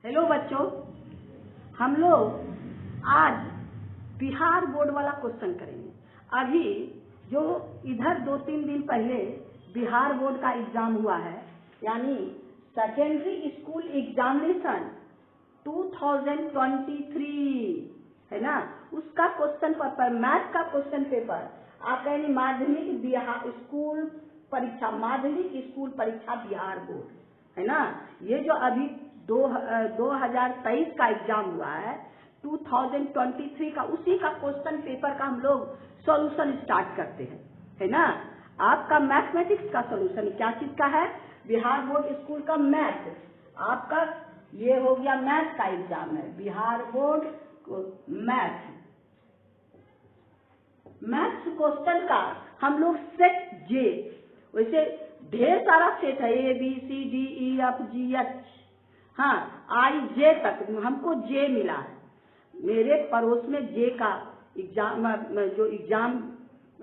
Hello बच्चों, हम लोग आज बिहार बोर्ड वाला क्वेश्चन करेंगे। अभी जो इधर 2-3 दिन पहले बिहार बोर्ड का एग्जाम हुआ है, यानी सेकेंडरी स्कूल एग्जामिनेशन 2023 है ना, उसका क्वेश्चन पेपर, मैथ का क्वेश्चन पेपर आपका यानी माध्यमिक बिहार स्कूल परीक्षा, माध्यमिक स्कूल परीक्षा बिहार बोर्ड है ना। ये जो अभी 2023 का एग्जाम हुआ है, 2023 का, उसी का क्वेश्चन पेपर का हम लोग सॉल्यूशन स्टार्ट करते हैं, है ना। आपका मैथमेटिक्स का सॉल्यूशन क्या चीज का है? बिहार बोर्ड स्कूल का मैथ। आपका ये हो गया मैथ का एग्जाम है, बिहार बोर्ड मैथ्स क्वेश्चन का हम लोग सेट जे, वैसे ढेर सारा सेट है, ABCDEFGH, हाँ I J तक, हमको जे मिला है। मेरे पड़ोस में जे का एग्जाम, जो एग्जाम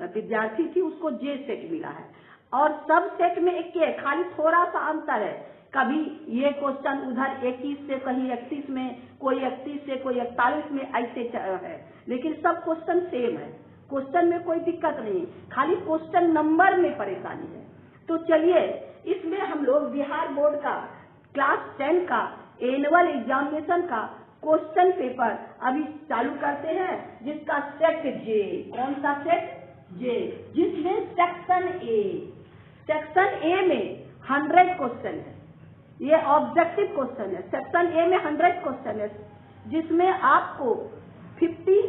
विद्यार्थी थी उसको जे सेट मिला है, और सब सेट में एक ही, खाली थोड़ा सा अंतर है। कभी ये क्वेश्चन उधर 21 से, कहीं 31 में, कोई 31 से, कोई 41 में, ऐसे है, लेकिन सब क्वेश्चन सेम है। क्वेश्चन में कोई दिक्कत नहीं, खाली क्वेश्चन नंबर में परेशानी है। तो चलिए, इसमें हम लोग बिहार बोर्ड का क्लास 10 का एनुअल एग्जामिनेशन का क्वेश्चन पेपर अभी चालू करते हैं, जिसका सेट जे, कौन सा सेट? जे, जिसमें सेक्शन ए में 100 क्वेश्चन है। ये ऑब्जेक्टिव क्वेश्चन है। सेक्शन ए में 100 क्वेश्चन है, जिसमें आपको 50,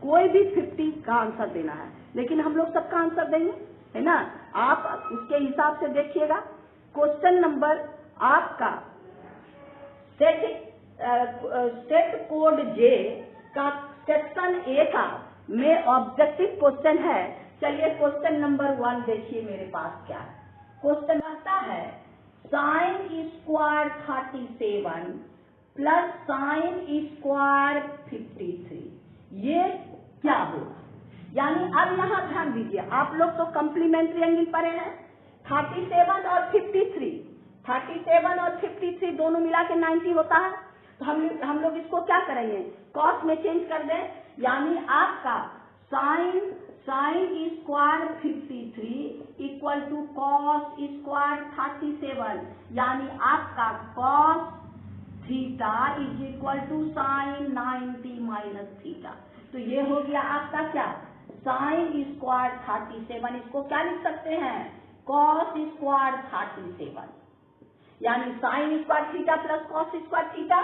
कोई भी 50 का आंसर देना है, लेकिन हम लोग सबका आंसर देंगे, है ना। आप उसके हिसाब से देखिएगा। क्वेश्चन नंबर आपका सेट कोड जे का सेक्शन ए का में ऑब्जेक्टिव क्वेश्चन है। चलिए क्वेश्चन नंबर 1 देखिए मेरे पास क्या है। क्वेश्चन आता है sin square 37 plus sin square 53, ये क्या होगा? यानी अब यहाँ ध्यान दीजिए, आप लोग तो कम्प्लीमेंट्री एंगल पढ़े हैं। 37 और 53, 37 और 53 दोनों मिला के 90 होता है। तो हम लोग इसको क्या करेंगे? कॉस में चेंज कर दें, यानी आपका sine square 53 equal to cos square 37, यानी आपका cos theta is equal to sine 90 minus theta. तो ये हो गया आपका क्या? साइन स्क्वायर 37, इसको क्या लिख सकते हैं? कॉस स्क्वायर 37, यानी sine square theta plus cos square theta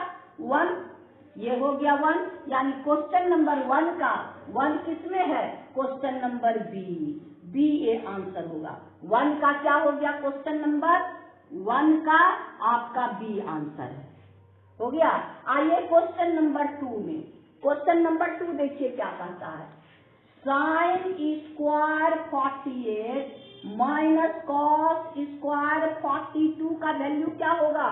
1, ये हो गया 1। यानी क्वेश्चन नंबर 1 का 1 किसमें है? क्वेश्चन नंबर बी ये आंसर होगा। 1 का क्या हो गया? क्वेश्चन नंबर 1 का आपका बी आंसर है, हो गया। आइए क्वेश्चन नंबर 2 में। क्वेश्चन नंबर 2 देखिए क्या कहता है। Sine square 48 minus cos square 42 का वैल्यू क्या होगा?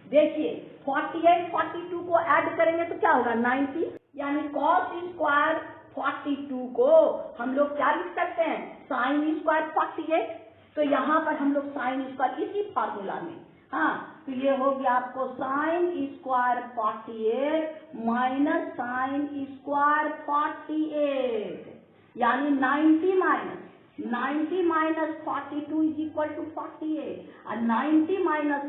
देखिए 48 42 को ऐड करेंगे तो क्या होगा? 90, यानी कॉस स्क्वायर 42 को हम लोग क्या लिख सकते हैं? Sine square 48। तो यहाँ पर हम लोग साइन स्क्वायर इसी फार्मूला में, हाँ, तो ये हो गया आपको sine square 48 minus sine square 48, यानी 90 माइनस 42 इज इक्वल टू 48, और 90 minus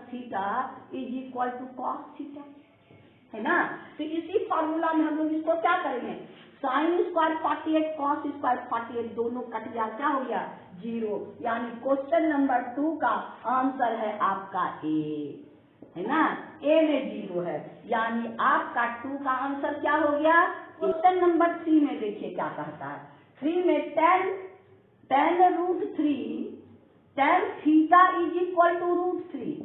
theta is equal to cos theta, है ना। तो इसी फार्मूला में हम लोग इसको क्या करेंगे? साइन स्क्वायर 48 कॉस स्क्वायर 48 दोनों कट गया, क्या हो गया? 0, यानी क्वेश्चन नंबर 2 का आंसर है आपका ए, है ना। ए में 0 है, यानी आपका 2 का आंसर क्या हो गया? क्वेश्चन नंबर 3 में देखिए क्या कहता है। 3 में tan √3 tan theta is equal to √3,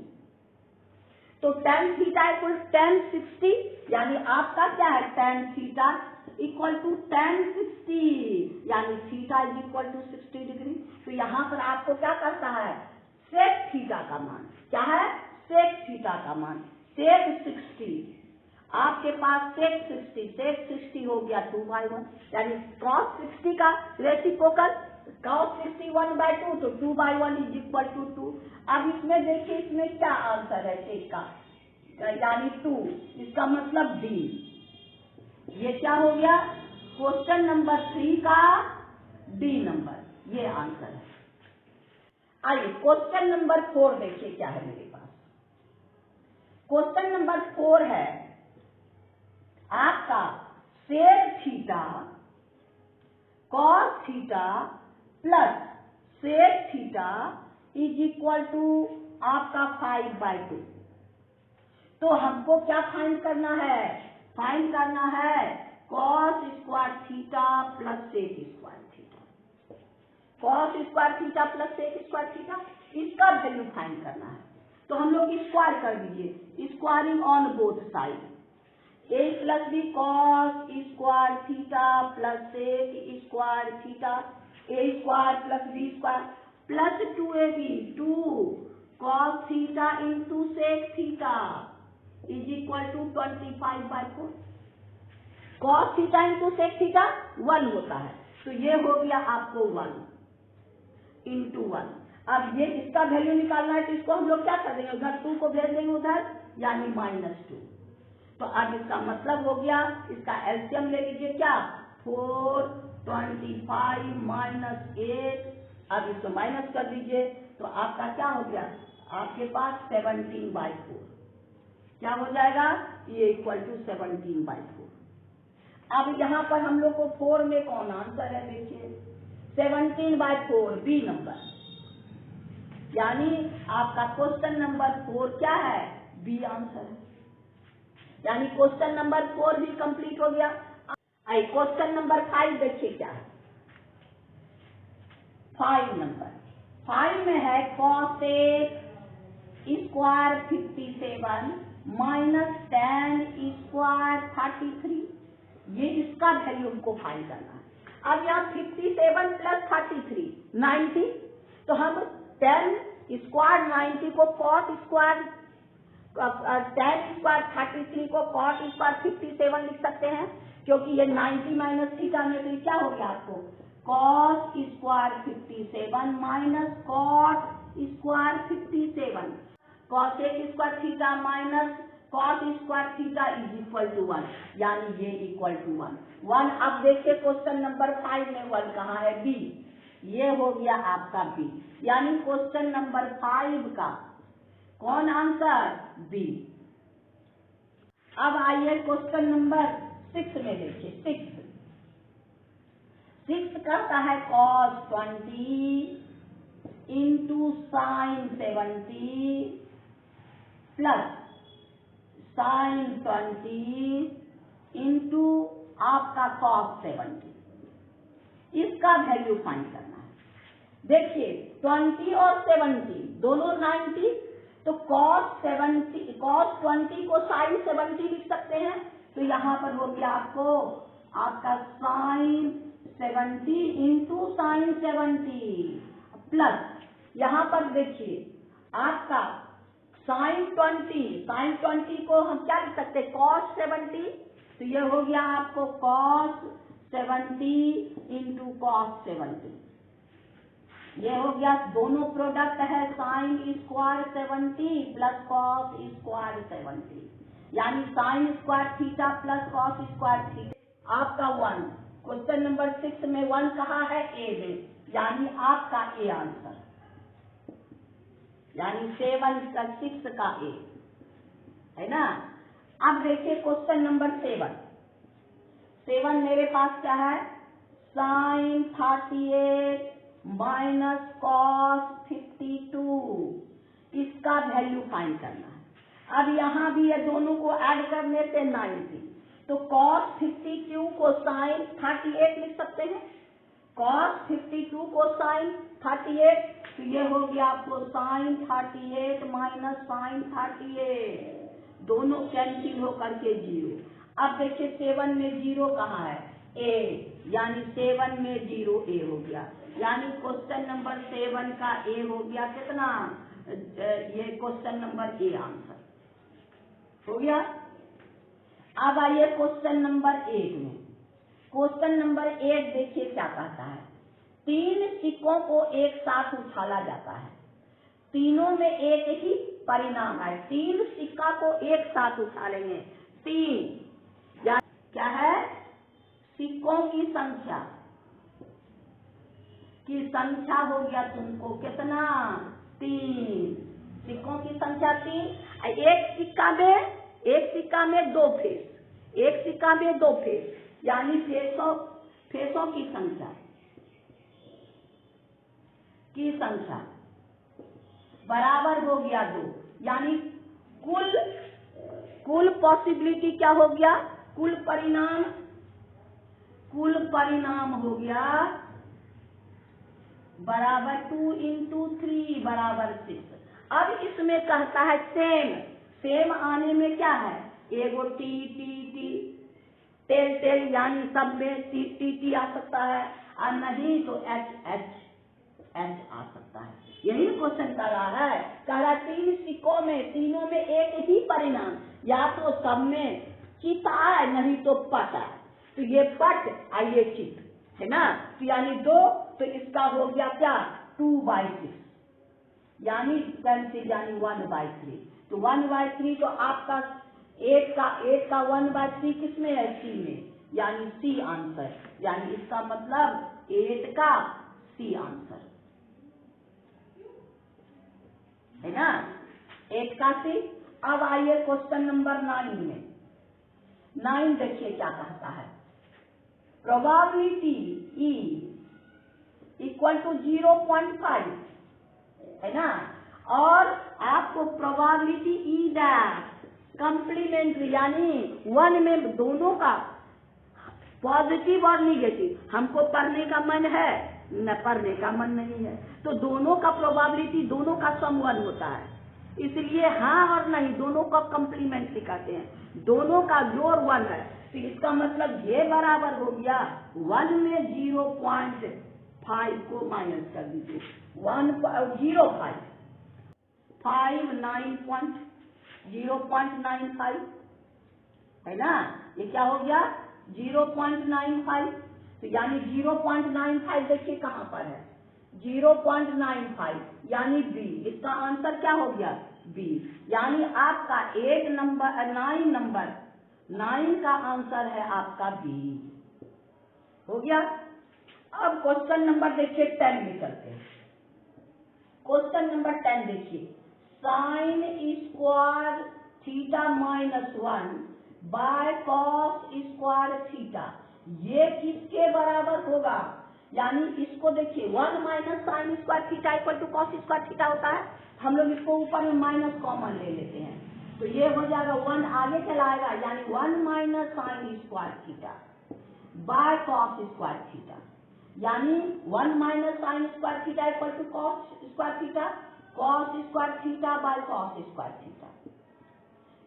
तो tan थीटा इक्वल tan 60, यानी आपका क्या है? tan theta equal to tan 60, यानी theta is equal to 60 degree. तो यहाँ पर आपको क्या करता है? सेक थीटा का मान क्या है? सेक थीटा का मान सेक 60, आपके पास सेक 60 हो गया 2/1, यानी cos 60 का रेसिप्रोकल cos 61/2 तो 2/1 इज इक्वल टू 2। अब इसमें देखिए इसमें क्या आंसर है इसका, यानी 2, इसका मतलब डी। ये क्या हो गया, क्वेश्चन नंबर 3 का डी नंबर, ये आंसर है। आइए क्वेश्चन नंबर 4 देखिए क्या है मेरे पास। क्वेश्चन नंबर 4 है आपका sec theta cos theta plus sec theta is equal to आपका 5/2। तो हमको क्या फाइंड करना है, फाइंड करना है cos square theta plus sec square theta, cos square theta plus sec square theta, इसका वैल्यू फाइंड करना है। तो हम लोग स्क्वायर कर दीजिए, squaring on both side, A plus B cos square theta plus sec square theta, A square plus B square plus 2ab 2 cos theta into sec theta is equal to 25/4। Cos theta into sec theta 1 होता है, तो ये हो गया आपको 1 into 1। अब ये इसका वैल्यू निकालना है, तो इसको हम लोग क्या कर देंगे, उधर 2 को भेज देंगे उधर, यानी -2। तो अब इसका मतलब हो गया, इसका एलसीएम ले लीजिए क्या, 4 25 माइनस 8, अब इसको माइनस कर दीजिए, तो आपका क्या हो गया, आपके पास 17/4 क्या हो जाएगा, ये इक्वल टू 17/4। अब यहाँ पर हम लोग को 4 में कौन आंसर है, देखिए 17/4 बी नंबर, यानी आपका क्वेश्चन नंबर 4 क्या है, बी आंसर है। यानी क्वेश्चन नंबर 4 भी कंप्लीट हो गया। क्वेश्चन नंबर 5 देखिए क्या है, 5 नंबर, 5 में है cosec square 57 minus tan square 33, ये इसका वैल्यू हमको फाइंड करना है। अब यहाँ 57 प्लस 33 90, तो हम tan स्क्वायर 90 को cos स्क्वायर tan स्क्वायर 33 को cos स्क्वायर 57 लिख सकते हैं, क्योंकि ये 90 माइनस थीटा में, तो क्या हो गया आपको cos square 57 minus cos square 57, cosec square theta minus cos square theta is equal to 1, यानी ये इक्वल टू 1। अब देखिए क्वेश्चन नंबर 5 में 1 कहाँ है, बी, ये हो गया आपका बी, यानी क्वेश्चन नंबर 5 का कौन आंसर, बी। अब आइए क्वेश्चन नंबर 6 में देखिए, 6 करता है cos 20 into sine 70 plus sign 20 into आपका cos 70, इसका वैल्यू फाइंड करना है। देखिए 20 और 70 दोनों 90, तो cos 20 को साइन 70 लिख सकते हैं, तो यहाँ पर हो गया आपका साइन 70 इंटू साइन 70 प्लस यहाँ पर देखिए आपका साइन 20 को हम क्या लिख सकते हैं, cos 70, तो ये हो गया आपको cos 70 इंटू cos 70, ये हो गया, दोनों प्रोडक्ट है sine square 70 plus cos square 70, यानी sine square theta plus cos square theta आपका 1। क्वेश्चन नंबर 6 में 1 कहाँ है, ए में, यानी आपका ए आंसर, यानी 6 का ए है ना। अब देखिए क्वेश्चन नंबर 7 मेरे पास क्या है, साइन 38 माइनस कॉस 52, इसका वैल्यू फाइंड करना है। अब यहाँ भी ये दोनों को ऐड करने से 90, तो cos 52 को साइन 38 लिख सकते हैं, cos 52 को साइन 38, तो ये हो गया आपको साइन 38 माइनस साइन 38, दोनों कैंसिल होकर के 0। अब देखिए 7 में 0 कहाँ है, ए, यानी 7 में 0 ए हो गया, यानी क्वेश्चन नंबर 7 का ए हो गया कितना, ये क्वेश्चन नंबर ए आंसर हो गया। अब आइए क्वेश्चन नंबर 8 में, क्वेश्चन नंबर 8 देखिए क्या कहता है, तीन सिक्कों को एक साथ उछाला जाता है, तीनों में एक ही परिणाम है। तीन सिक्का को एक साथ उछालेंगे, तीन या क्या है, सिक्कों की संख्या हो गया तुमको कितना, तीन। सिक्कों की संख्या तीन। एक सिक्का में दो फेस, एक सिक्का में दो फेस, यानी फेसों की संख्या बराबर हो गया दो, यानी कुल पॉसिबिलिटी क्या हो गया, कुल परिणाम हो गया बराबर 2 × 3 बराबर 6। अब इसमें कहता है सेम आने में क्या है, एगो टी टेल यानी सब में टी आ सकता है, और नहीं तो एच आ सकता है। यही क्वेश्चन कर रहा है, कह रहा तीन सिक्कों में तीनों में एक ही परिणाम, या तो सब में चित आए नहीं तो पट आए। तो ये पट और ये चित है ना, तो यानी दो, तो इसका हो गया क्या 2/6, यानी कैंसिल, यानी 1/3। तो 1/3 तो आपका 8 का 1/3 किसमें है, सी में, यानी सी आंसर, यानी इसका मतलब 8 का सी आंसर है ना, 8 का सी। अब आइए क्वेश्चन नंबर 9 में। 9 देखिए क्या कहता है, प्रोबेबिलिटी E = 0.5 है ना, और आपको प्रोबेबिलिटी E' कम्प्लीमेंट्री यानी 1 में दोनों का पॉजिटिव और निगेटिव, हमको पढ़ने का मन है न पढ़ने का मन नहीं है, तो दोनों का प्रोबेबिलिटी दोनों का सम 1 होता है, इसलिए हाँ और नहीं दोनों का कम्प्लीमेंट्री कहते हैं, दोनों का जोड़ 1 है। तो इसका मतलब ये बराबर हो गया 1 में 0.5 को माइनस कर दीजिए, 0.5 0.95 है ना, ये क्या हो गया 0.95। तो यानी 0.95 देखिए कहाँ पर है, 0.95 यानी बी, इसका आंसर क्या हो गया बी, यानी आपका 9 का आंसर है आपका बी, हो गया। अब क्वेश्चन नंबर देखिए 10 में चलते हैं। क्वेश्चन नंबर 10 देखिए, sin square theta -1 by cos square theta, ये किसके बराबर होगा, यानी इसको देखिए 1 - sin square theta = cos square theta होता है, हम लोग इसको ऊपर में माइनस कॉमन ले लेते हैं, तो ये हो जाएगा 1 आगे चलाएगा, यानी 1 - sin square theta by cos square theta, यानी 1 - sin square theta = cos square theta, cos square theta by cos square theta,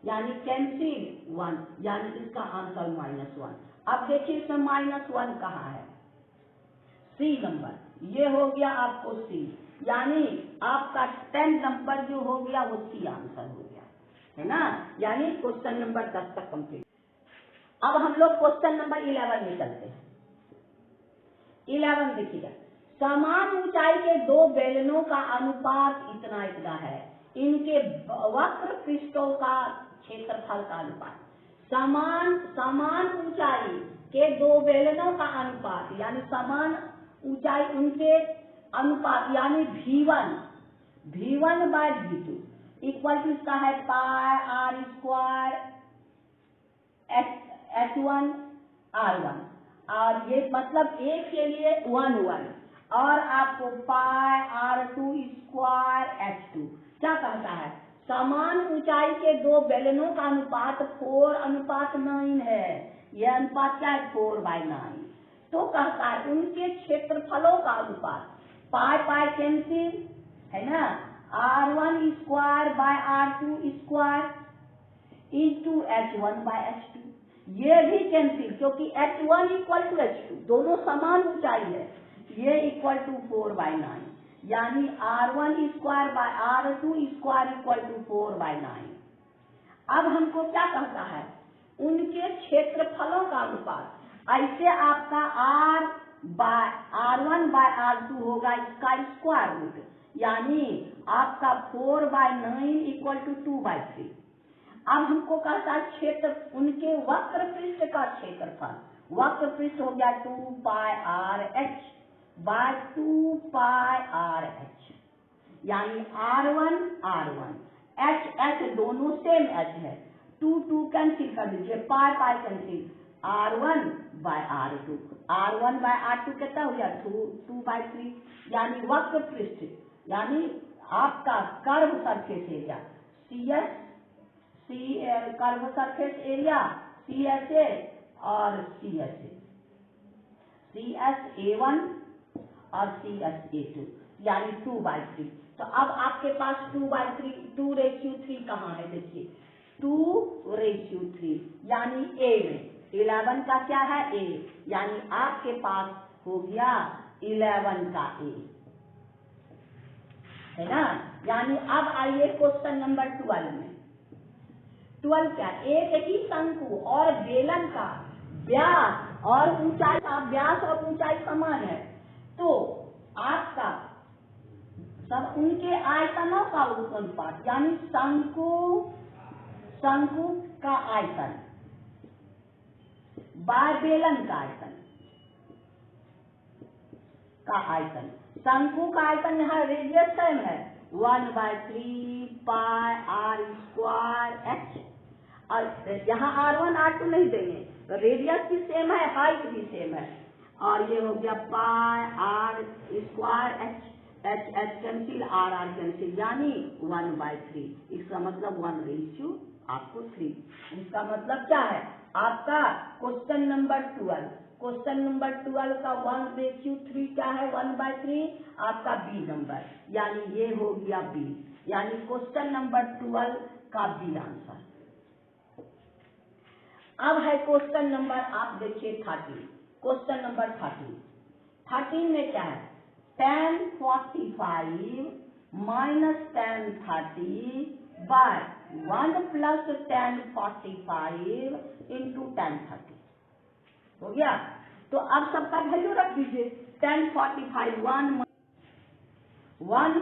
यानी कैंसिल 1, यानी इसका आंसर -1। अब देखिए इसमें -1 कहाँ है, सी नंबर, ये हो गया आपको सी, यानी आपका 10 नंबर जो हो गया वो सी आंसर हो गया है ना, यानी क्वेश्चन नंबर 10 तक कंप्लीट। अब हम लोग क्वेश्चन नंबर 11 में चलते हैं। 11 देखिएगा, समान ऊंचाई के दो बेलनों का अनुपात इतना है, इनके वक्र पृष्ठों का क्षेत्रफल का अनुपात। समान ऊंचाई के दो बेलनों का अनुपात, यानी समान ऊंचाई उनके अनुपात, यानी V1 bye V2 equal to इसका है पाई r² H1 R1, और ये मतलब एक के लिए 1 और आपको पाई r² H2। क्या कहता है, समान ऊंचाई के दो बेलनों का अनुपात 4:9 है, यह अनुपात क्या है 4/9। तो कहता है उनके क्षेत्रफलों का अनुपात, पाई कैंसिल है ना, r1² bye r2² into H1 bye H2, ये भी कैंसिल, क्योंकि H1 = H2 दोनों समान ऊंचाई है, ये = 4/9, यानी r1² बाय r2² = 4/9। अब हमको क्या कहता है, उनके क्षेत्रफलों का अनुपात, ऐसे आपका बाय R1 बाय R2 होगा इसका स्क्वायर रूट, यानी आपका 4/9 इक्वल टू 2/3। अब हमको कहता है क्षेत्र, उनके वक्र पृष्ठ का क्षेत्रफल। वक्र पृष्ठ हो गया 2πRh बाय 2πRh, यानी R1 H दोनों सेम H है, 2 कैंसिल कर दीजिए, pi cancel, R1 bye R2 कितना हो गया 2/3, यानी वक्र पृष्ठ, यानी आपका curve surface area curve surface area CSA और CSA1 और CSA2, यानी 2/3। तो अब आपके पास 2/3 कहाँ है, देखिए 2/3, यानी A में 11 का क्या है A, यानी आपके पास हो गया 11 का A, है ना। यानी अब आइए क्वेश्चन नंबर 12 में। 12 क्या, एक ही शंकु और बेलन का व्यास और ऊंचाई का, व्यास और ऊंचाई समान है, तो आपका सब उनके आयतनों का अनुपात, यानी शंकु का आयतन बाय बेलन का आयतन, शंकु का आयतन यहाँ रेडियस सेम है 1/3 पाई R²H, और यहाँ R1 R2 नहीं देंगे, तो रेडियस भी सेम है, हाइट भी सेम है, और ये हो गया पाई R²H, H cancel, R cancel, यानी 1/3। इसका मतलब 1 आपको 3। इसका मतलब क्या है, आपका क्वेश्चन नंबर 12 का 1/3 क्या है 1/3, आपका बी नंबर, यानी ये हो गया बी, यानी क्वेश्चन नंबर 12 का बी आंसर। अब है क्वेश्चन नंबर, आप देखिए 13, क्वेश्चन नंबर 13 में क्या है, tan 45 minus tan 30 by 1 plus tan 45 into tan 30 हो गया। तो अब सबका वैल्यू रख दीजिए, tan 45 1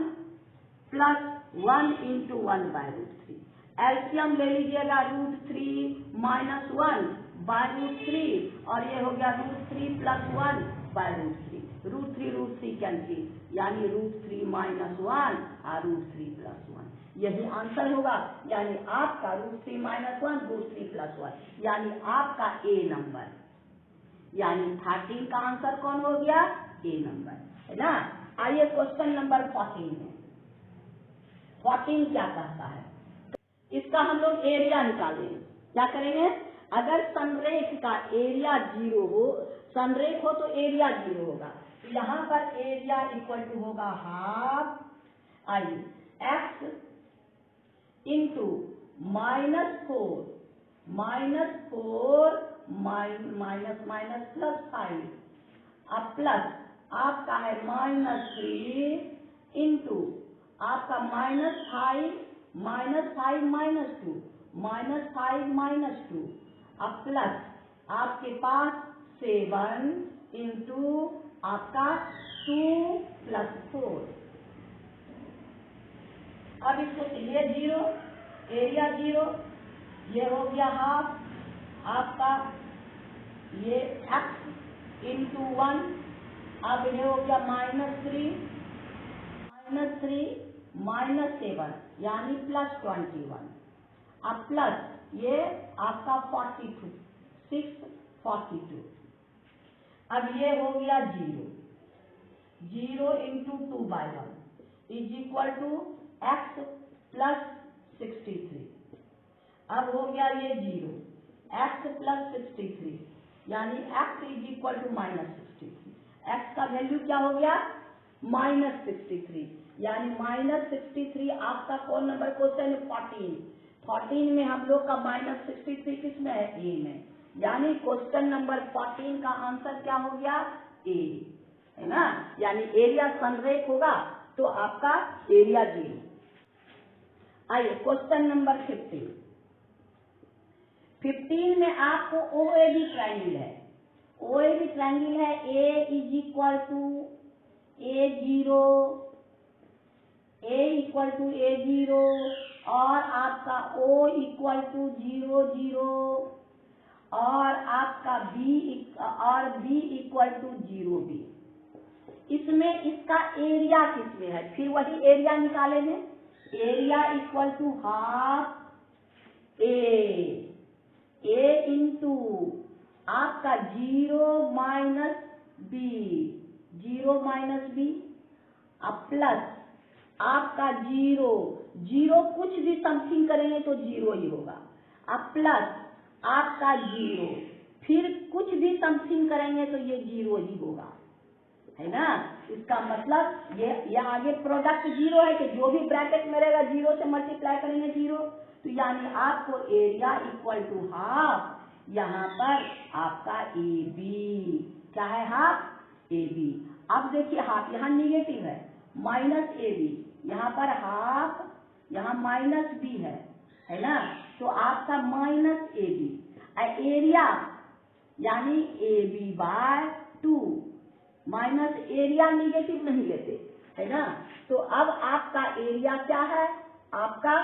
प्लस 1 इंटू 1/√3, एलसीएम ले लीजिएगा √3 माइनस 1 /√3, और ये हो गया √3 प्लस 1 /√3, √3 कैंसिल, यानी √3 माइनस 1 और √3 प्लस 1, यही आंसर होगा। यानी आपका √3 माइनस 1 √3 प्लस 1, यानी आपका ए नंबर, यानी 13 का आंसर कौन हो गया, ए नंबर, है ना। आइए क्वेश्चन नंबर 14 में। 14 क्या कहता है, इसका हम लोग एरिया निकालेंगे। क्या करेंगे, अगर संरेख का एरिया 0 हो, संरेख हो तो एरिया 0 होगा, तो यहाँ पर एरिया इक्वल टू होगा half x into -4 minus plus 5, अब प्लस आपका है -3 इंटू आपका -5 -2, अब प्लस आपके पास 7 इंटू आपका 2 प्लस 4, अब इसको ये 0, एरिया 0, ये हो गया हाफ आपका ये x इंटू 1, अब ये हो गया -3 -7, यानी प्लस 21, अब प्लस ये आपका 42, अब ये हो गया 0 into 2/1 is equal to x plus 63, अब हो गया ये 0 x प्लस 63, यानी x is equal to -63, x का वैल्यू क्या हो गया -63, यानी -63 आपका कौन नंबर क्वेश्चन 14 में हम लोग का -63 किस में है, ए में, यानी क्वेश्चन नंबर 14 का आंसर क्या हो गया, ए, है ना। यानी एरिया संरेख होगा तो आपका एरिया 0। आइए क्वेश्चन नंबर 15 में आपको ओएबी ट्रायंगल है, कोई भी ट्रायंगल है A is equal to A0, और आपका O इक्वल टू 0 0, और आपका B इक्वल टू 0 B। इसमें इसका एरिया किसमें है, फिर वही एरिया निकालेंगे। Area equal to half A into आपका 0 माइनस बी अब प्लस आपका 0 कुछ भी समथिंग करेंगे तो 0 ही होगा। अब प्लस आपका 0 फिर कुछ भी समथिंग करेंगे तो ये 0 ही होगा, है ना। इसका मतलब ये आगे प्रोडक्ट 0 है कि जो भी ब्रैकेट में रहेगा 0 से मल्टीप्लाई करेंगे 0, तो यानी आपको एरिया इक्वल टू हाफ, यहाँ पर आपका ए बी क्या है, हाफ ए बी। अब देखिए हाफ यहाँ निगेटिव है, माइनस ए बी, यहाँ पर हाफ, यहाँ माइनस बी है ना, तो आपका माइनस ए बी। एरिया यानी A B by 2 minus area negative नहीं लेते, है ना। तो अब आपका एरिया क्या है, आपका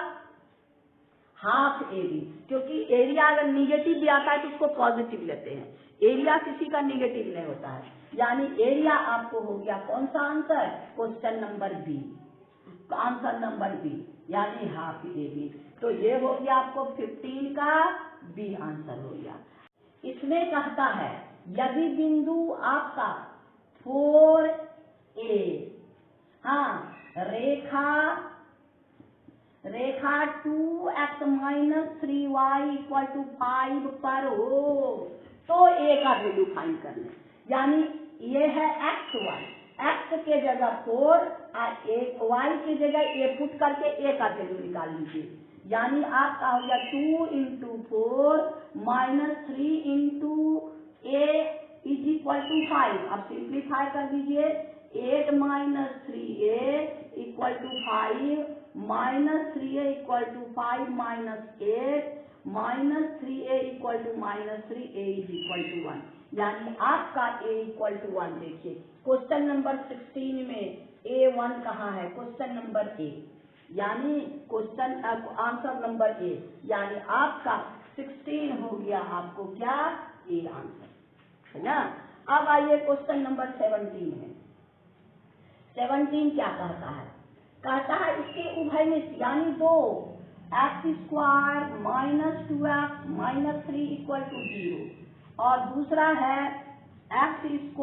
हाफ ए बी, क्योंकि एरिया अगर निगेटिव भी आता है तो उसको पॉजिटिव लेते हैं, एरिया किसी का निगेटिव नहीं होता है। यानी एरिया आपको हो गया कौन सा answer, question number B, answer number B यानी हाफ ए बी। तो ये हो गया आपको 15 का बी आंसर हो गया। इसमें कहता है यदि बिंदु आपका 4A, हाँ, रेखा 2x minus 3y equal to 5 पर हो तो A का वैल्यू फाइंड कर लें। यानी ये है x के जगह 4 और y के जगह A पुट करके A का वैल्यू निकाल लीजिए। यानी आपका हो गया 2 into 4 minus 3 into A is equal to 5। अब सिंप्लीफाई कर दीजिए, 8 minus 3A equal to 5, minus 3A equal to 5 minus 8 minus 3A equal to minus 3A is equal to 1। यानी आपका A इक्वल टू 1 देखिए क्वेश्चन नंबर 16 में A1 कहाँ है, question number A, यानी क्वेश्चन आंसर नंबर A, यानी आपका 16 हो गया आपको क्या, A आंसर, है ना। अब आइए क्वेश्चन नंबर 17 में। 17 क्या कहता है, कहता है इसके उभयनिष्ठ यानी 2 x² minus 2x minus 3 equal to 0, और दूसरा है x²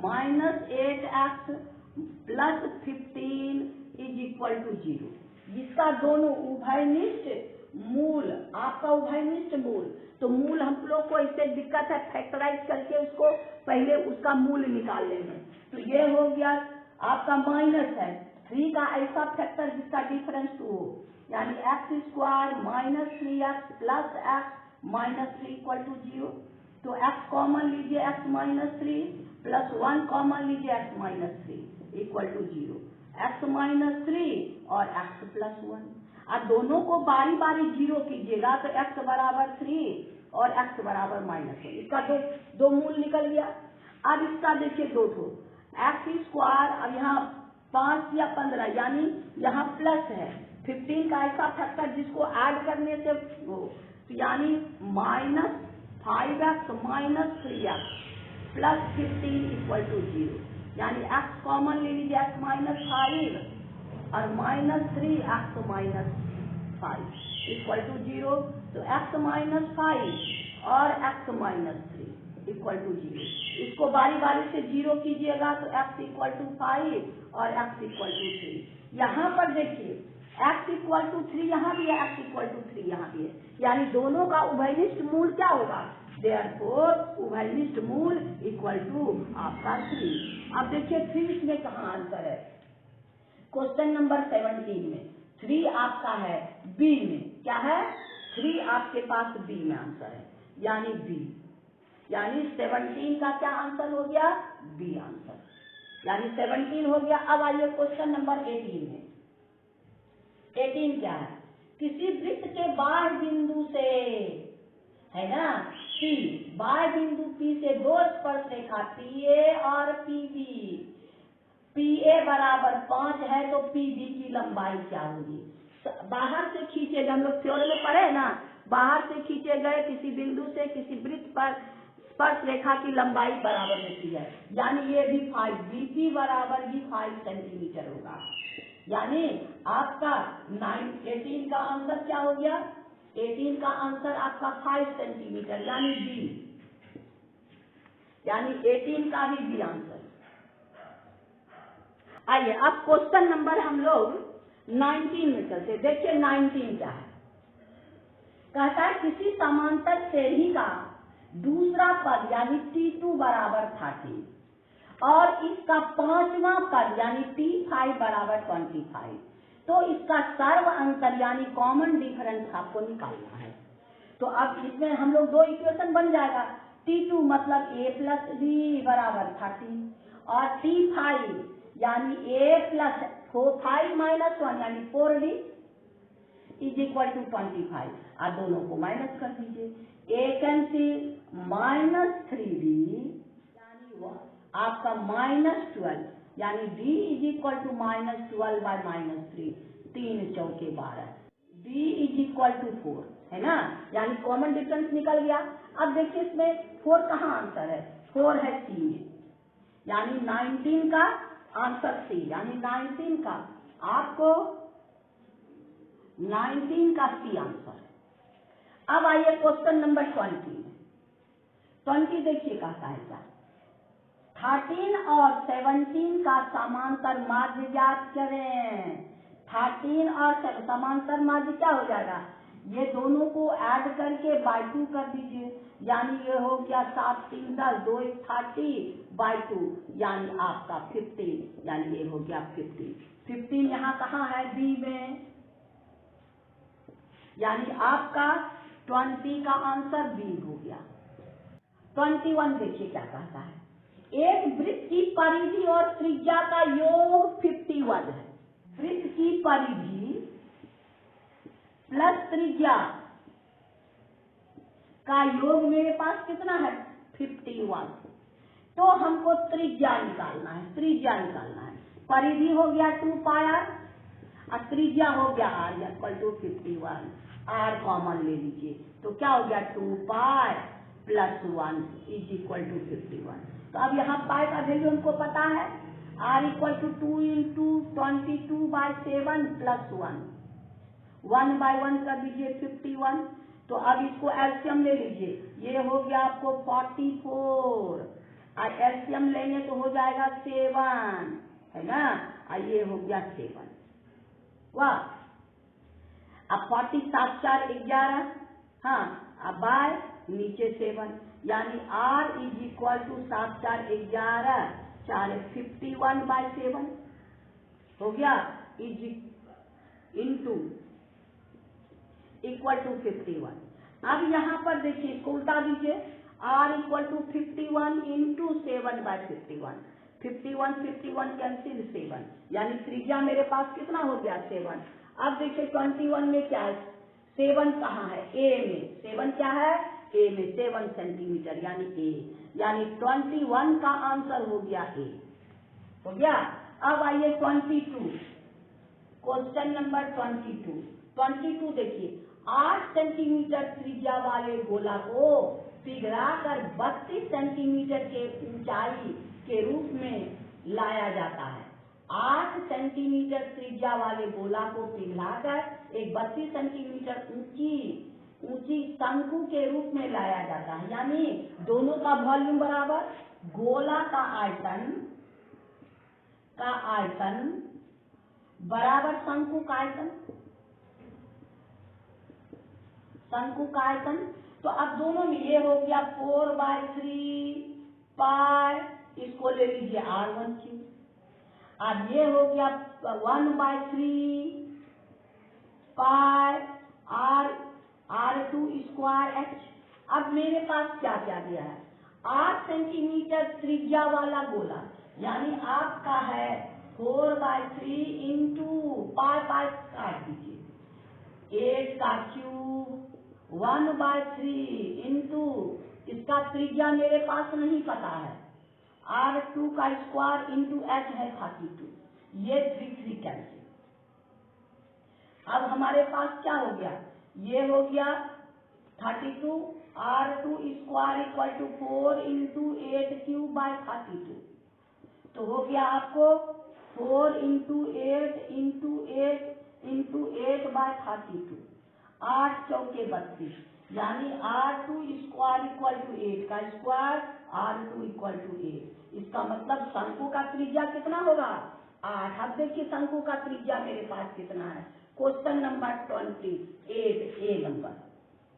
minus 8x plus 15 is equal to 0। जिसका दोनों उभयनिष्ठ मूल, आपका उभयनिष्ठ मूल, तो मूल हम लोग को इससे दिक्कत है, फैक्टराइज करके उसको पहले उसका मूल निकाल लेंगे। तो ये हो गया आपका माइनस है 3 का ऐसा फैक्टर जिसका डिफरेंस 2 हो, यानी x² minus 3x plus x minus 3 equal to 0। तो x कॉमन लीजिए, x माइनस 3 प्लस 1 कॉमन लीजिए, x minus 3 equal to 0, x minus 3 और x प्लस 1। अब दोनों को बारी बारी 0 कीजिएगा तो x बराबर 3 और x बराबर माइनस 1, इसका दो मूल निकल गया। अब इसका देखिए 2 ठो x², अब यहाँ 5 या 15 यानी यहाँ प्लस है 15 का ऐसा फैक्टर जिसको ऐड करने से वो, यानी minus 5x minus 3x plus 15 equal to 0, यानी x कॉमन ले लीजिए, x माइनस 5 और minus 3 x minus 5 equal to 0। तो x माइनस 5 और x माइनस 3 इक्वल टू 0, इसको बारी बारी से 0 कीजिएगा तो x इक्वल टू 5 और x इक्वल टू 3। यहाँ पर देखिए x इक्वल टू 3 यहाँ भी है, x इक्वल टू 3 यहाँ भी है, यानी दोनों का उभयनिष्ठ मूल क्या होगा, देयरफॉर उभयनिष्ठ मूल इक्वल टू आपका 3। अब देखिए 3 इसमें कहाँ आंसर है, क्वेश्चन नंबर 17 में 3 आपका है बी में, क्या है 3 आपके पास बी में आंसर है, यानी बी, यानी 17 का क्या आंसर हो गया, बी आंसर, यानी 17 हो गया। अब आइए क्वेश्चन नंबर 18 में। 18 क्या है, किसी वृत्त के बाह्य बिंदु से, है ना, सी, बाह्य बिंदु पी से दो स्पर्श रेखा पीए और पीबी, पीए बराबर 5 है तो पीबी की लंबाई क्या होगी? बाहर से खींचे गए, हम लोग थ्योरी में पढ़े ना, बाहर से खींचे गए किसी बिंदु से किसी वृत्त पर स्पर्श रेखा की लंबाई बराबर होती है, यानी ये भी 5, बीपी बराबर भी 5 सेंटीमीटर होगा। यानी आपका 18 का आंसर क्या हो गया? 18 का आंसर आपका 5 सेंटीमीटर यानी बी, यानी 18 का भी बी आंसर। आइए अब क्वेश्चन नंबर हम लोग 19 में चलते। देखिए 19 क्या है, कहता है किसी समांतर श्रेणी का दूसरा पद यानी T2 बराबर 30 और इसका पांचवा पद यानी T5 बराबर 25, तो इसका सर्व अंतर यानी कॉमन डिफरेंस आपको निकालना है। तो अब इसमें हम लोग दो इक्वेशन बन जाएगा, T2 मतलब a प्लस b बराबर 30 और T5 यानी a प्लस 5 माइनस 1 यानी 4d इज इक्वल टू 25। आप दोनों को माइनस कर दीजिए, a कैंसिल माइनस 3d यानी आपका माइनस 12 यानी d is equal to minus 12 by minus 3, 3 चौके 12, d इज इक्वल टू 4 है ना, यानी कॉमन डिफरेंस निकल गया। अब देखिए इसमें 4 कहाँ आंसर है? 4 है C में, यानी 19 का आंसर C, यानी 19 का आपको 19 का C आंसर। अब आइए क्वेश्चन नंबर 20 में। 20 देखिए कहता है क्या, 13 और 17 का समांतर माध्य ज्ञात करें। 13 और समांतर माध्य क्या हो जाएगा? ये दोनों को ऐड करके बाय 2 कर दीजिए, यानी ये हो गया 7 3 10 2 30 बाय 2 यानी आपका 15, यानी ये हो गया 15। 15 यहाँ कहाँ है? बी में, यानी आपका 20 का आंसर बी हो गया। 21 देखिए क्या कहता है, एक वृत्त की परिधि और त्रिज्या का योग 51 है। वृत्त की परिधि प्लस त्रिज्या का योग मेरे पास कितना है? 51। तो हमको त्रिज्या निकालना है, त्रिज्या निकालना है। परिधि हो गया 2 पाई r और त्रिज्या हो गया r equal to 51, r common ले लीजिए तो क्या हो गया 2 pi plus 1 is equal to 51। तो अब यहाँ पाई का वैल्यू हमको पता है, r equal to 2 into 22 by 7 plus 1 by 1 कर दीजिए 51। तो अब इसको एलसीएम ले लीजिए, ये हो गया आपको 44 और एलसीएम लेंगे तो हो जाएगा 7 है ना, और ये हो गया 7। वाह, अब 40 7 4 11, हाँ अब बाय नीचे 7 यानी r is equal to 7 4 11 4 51 by 7 हो गया, इज इंटू इक्वल टू 51। अब यहाँ पर देखिए इसको उल्टा दीजिए, r equal to 51 into 7 by 51, 51 51 cancel 7, यानी त्रिज्या मेरे पास कितना हो गया 7। अब देखिए 21 में क्या है, 7 कहाँ है? a में। 7 क्या है? a में, 7 सेंटीमीटर यानी a, यानी 21 का आंसर हो गया a, हो गया। अब आइए 22, क्वेश्चन नंबर 22 देखिए, 8 सेंटीमीटर त्रिज्या वाले गोला को पिघलाकर 32 सेंटीमीटर के ऊंचाई के रूप में लाया जाता है। 8 सेंटीमीटर त्रिज्या वाले गोला को पिघलाकर एक 32 सेंटीमीटर ऊंची शंकु के रूप में लाया जाता है, यानी दोनों का वॉल्यूम बराबर, गोला का आयतन बराबर शंकु का आयतन। तो अब दोनों में ये हो गया 4/3 पाई, इसको ले लीजिए r1 अब ये हो गया 1/3 पाई r2 स्क्वायर h। अब मेरे पास क्या क्या दिया है, 8 सेंटीमीटर त्रिज्या वाला गोला, यानी आपका है 4/3 इंटू पाई काट दीजिए 8 का क्यूब 1/3 इंटू इसका त्रिज्या मेरे पास नहीं पता है, R2 का स्क्वायर इंटू h है 32, ये 3 कैंसिल। अब हमारे पास क्या हो गया, ये हो गया 32, R2 square equal to 4 into 8 cube by 32, तो हो गया आपको 4 इंटू 8 बाय 32, 8 चौके 32, यानी R2 स्क्वायर इक्वल टू 8 का स्क्वायर, R2 इक्वल टू 8। इसका मतलब शंकु का त्रिज्या कितना होगा, 8। अब देखिए शंकु का त्रिज्या मेरे पास कितना है। क्वेश्चन नंबर 28, ए नंबर,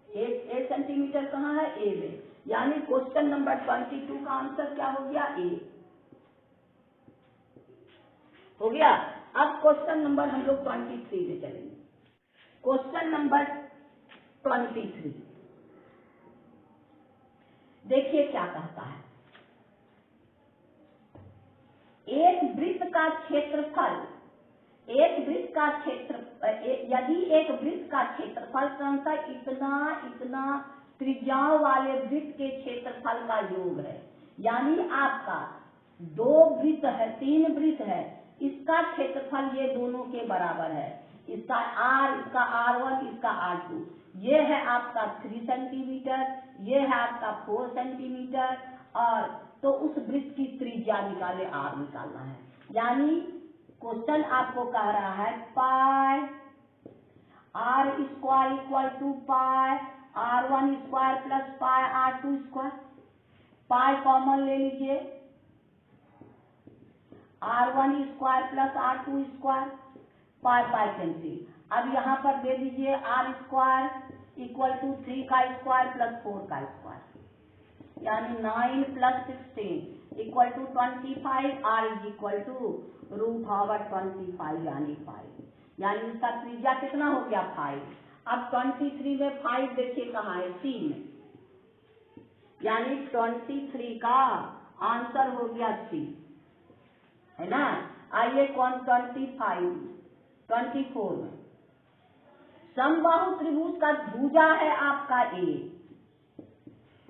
ए सेंटीमीटर कहाँ है, ए में, यानी क्वेश्चन नंबर 22 का आंसर क्या हो गया, ए हो गया। अब क्वेश्चन नंबर हम लोग 23 में चलेंगे। क्वेश्चन नंबर 23 देखिए क्या कहता है, एक वृत्त का क्षेत्रफल, यदि एक वृत्त का क्षेत्रफल क्रमशः इतना त्रिज्याओं वाले वृत्त के क्षेत्रफल का योग है, यानी आपका 2 वृत्त है, 3 वृत्त है, इसका क्षेत्रफल ये दोनों के बराबर है, इसका R, इसका R1, इसका R2, ये है आपका 3 सेंटीमीटर, ये है आपका 4 सेंटीमीटर, और तो उस वृत्त की त्रिज्या निकाले, R निकालना है। यानी क्वेश्चन आपको कह रहा है pi R square equal to pi R1 square plus pi R2 square, pi common ले लीजिए, R1 square plus R2 square, pi cancel. अब यहाँ पर दे दीजिए R स्क्वायर इक्वल टू 3 का स्क्वायर प्लस 4 का स्क्वायर, यानी 9 plus 16 equal to 25, R is equal to √25 यानी 5, यानी इसका त्रिज्या कितना हो गया 5। अब 23 में 5 देखिए कहाँ है, C में, यानी 23 का आंसर हो गया C, है ना। आइए 24 में, समबाहु त्रिभुज का भुजा है आपका A,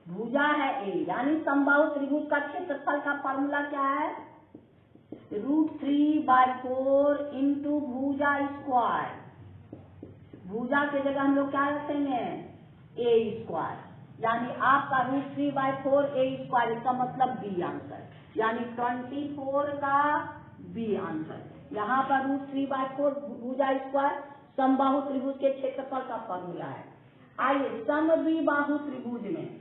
भुजा है A, यानी समबाहु त्रिभुज का क्षेत्रफल का फॉर्मूला क्या है, √3/4 इंटू भुजा स्क्वायर, भुजा के जगह हम लोग क्या रखेंगे, A स्क्वायर, यानी आपका √3/4 A स्क्वायर, इसका मतलब B आंसर, यानी 24 का B आंसर। यहाँ पर √3/4 भुजा स्क्वायर समबाहु त्रिभुज के क्षेत्रफल का फॉर्मूला है। आइए समद्विबाहु त्रिभुज में